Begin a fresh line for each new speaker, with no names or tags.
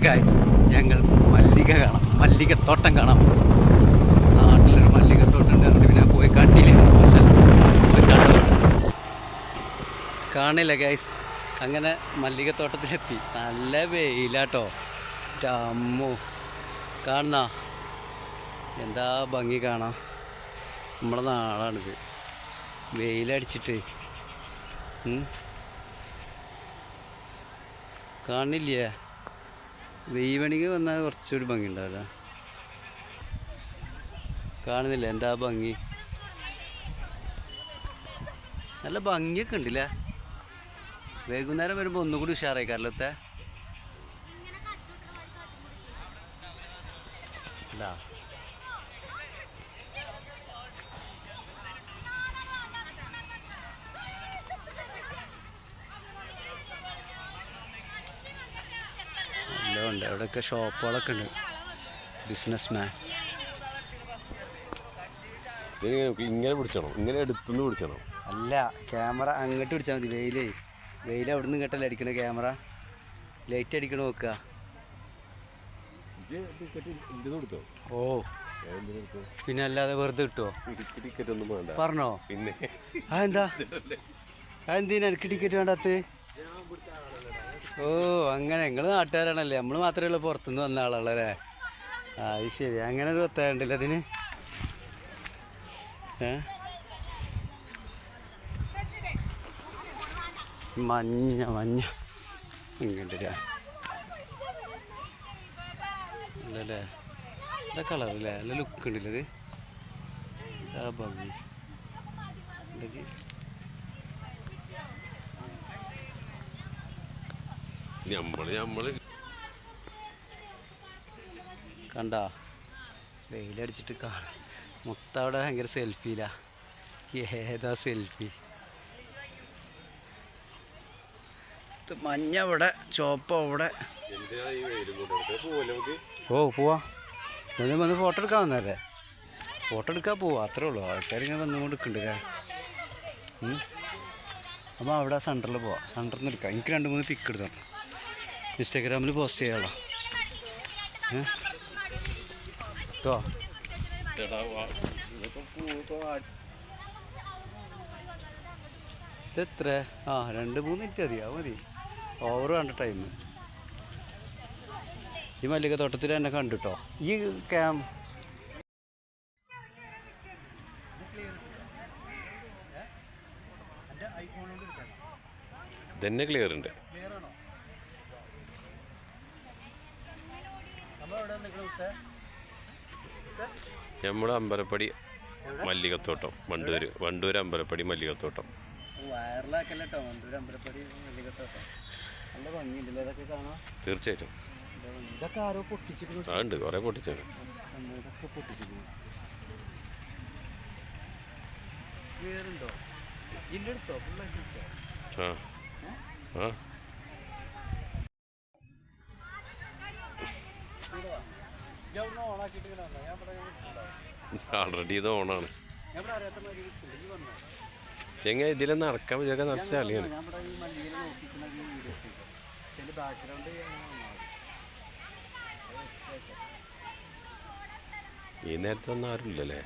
Guys ഞങ്ങൾ മല്ലികത്തോട്ടം കാണാം. നാട്ടിലൊരു മല്ലികത്തോട്ടം ഉണ്ട്. പിന്നെ പോയി കണ്ടില്ല, കാണില്ല ഗൈസ്. അങ്ങനെ മല്ലികത്തോട്ടത്തിലെത്തി. നല്ല വെയിലാട്ടോ. അമ്മോ, കാണുന്ന എന്താ ഭംഗി കാണാം. നമ്മളെ നാടാണിത്. വെയിലടിച്ചിട്ട് കാണില്ലേ? വെയ്വണിക്ക് വന്നാൽ കുറച്ചുകൂടി ഭംഗി ഉണ്ടാവില്ല. കാണുന്നില്ല എന്താ ഭംഗി? നല്ല ഭംഗിയൊക്കെ ഉണ്ടല്ലേ? വൈകുന്നേരം വരുമ്പോൾ ഒന്നുകൂടി ഉഷാറായി കാരണത്തെ അല്ല. എല്ലാം ഉണ്ട് അവിടെയൊക്കെ, ഷോപ്പുകളൊക്കെ ഉണ്ട്. Business man.
ഇങ്ങനെ പിടിച്ചണം, ഇങ്ങനെ എടുത്തുനിന്ന് പിടിച്ചണം.
അല്ല, ക്യാമറ അങ്ങോട്ട് പിടിച്ചാൽ മതി. വെയിൽ അവിടെ നിന്ന് ഇങ്ങോട്ടല്ലേ അടിക്കണ ക്യാമറ. ലൈറ്റ് അടിക്കണ നോക്കുക. ഓ, പിന്നെ അല്ലാതെ വെറുതെ കിട്ടുമോ?
ടിക്കറ്റ് ഒന്നും വേണ്ട
പറഞ്ഞോ?
പിന്നെ
അതെന്തിനാ എനിക്ക് ടിക്കറ്റ് വേണ്ടാത്ത? ഓ, അങ്ങനെ നിങ്ങൾ നാട്ടുകാരാണല്ലേ. നമ്മൾ മാത്രമേ ഉള്ളൂ പുറത്തുനിന്ന് വന്ന ആളല്ലേ. അത് ശരി. അങ്ങനെ ഒരു ഒത്തണ്ടല്ലോ അതിന്. മഞ്ഞ ഇങ്ങോട്ടില്ല അല്ലല്ലേ? എന്താ കളറല്ലേ? നല്ല ലുക്ക് ഉണ്ടല്ലോ ഇത്. എന്താ ഭംഗി. കണ്ടാ വെയിലടിച്ചിട്ട് കാണാം. അവിടെ ഭയങ്കര സെൽഫിയിലാ. ഏതാ സെൽഫി? മഞ്ഞ അവിടെ, ചോപ്പ അവിടെ. ഓ, പോവാ. ഞാൻ വന്ന് ഫോട്ടോ എടുക്കാൻ വന്നല്ലേ. ഫോട്ടോ എടുക്കാൻ പോവാ, അത്രേ ഉള്ളൂ. ആൾക്കാരിങ്ങനെ വന്നുകൊണ്ട് നിൽക്കുന്നുണ്ടല്ലേ. അപ്പോൾ അവിടെ സെൻറ്ററിൽ പോവാം. സെൻറ്ററിൽ നിന്ന് എടുക്കാം. എനിക്ക് 2-3 പിക്ക് എടുത്തോ. ഇൻസ്റ്റാഗ്രാമിൽ പോസ്റ്റ് ചെയ്യാമല്ലോ. കേട്ടോ? ഇതെത്ര? 2-3 മിനിറ്റ് മതി. ഓവർ വേണ്ട ടൈം. ഈ മല്ലികത്തോട്ടത്തിൽ എന്നെ കണ്ടു കേട്ടോ. ഈ
ഇതന്നെ ക്ലിയർ ഉണ്ട്. നമ്മുടെ അമ്പലപ്പടി മല്ലികത്തോട്ടം, വണ്ടൂർ അമ്പലപ്പടി മല്ലികത്തോട്ടം.
വയറിലാക്കല്ലോ വണ്ടൂർ അമ്പലപ്പടി മല്ലികത്തോട്ടം. നല്ല ഭംഗിയുണ്ടല്ലോ ഇതൊക്കെ കാണാം.
തീർച്ചയായിട്ടും.
ഇതൊക്കെ ആരോ പൊട്ടിച്ചിട്ടുണ്ട്.
അതുണ്ട്, കുറേ പൊട്ടിച്ചാണ്.
ഇതൊക്കെ പൊട്ടിച്ചിട്ടുണ്ട്. വേറുണ്ടോ? ഇതിൻ്റെ എടുത്തോ? ഫുള്ളാക്കി എടുത്തോ?
ആൾറെഡി ഇത് ഓണാണ്. ചെങ്ങ ഇതിലൊന്നും നടക്കാൻ പറ്റിയൊക്കെ നിറച്ച കളിയാണ്. ഈ നേരത്തെ ഒന്നും ആരുമില്ലല്ലേ?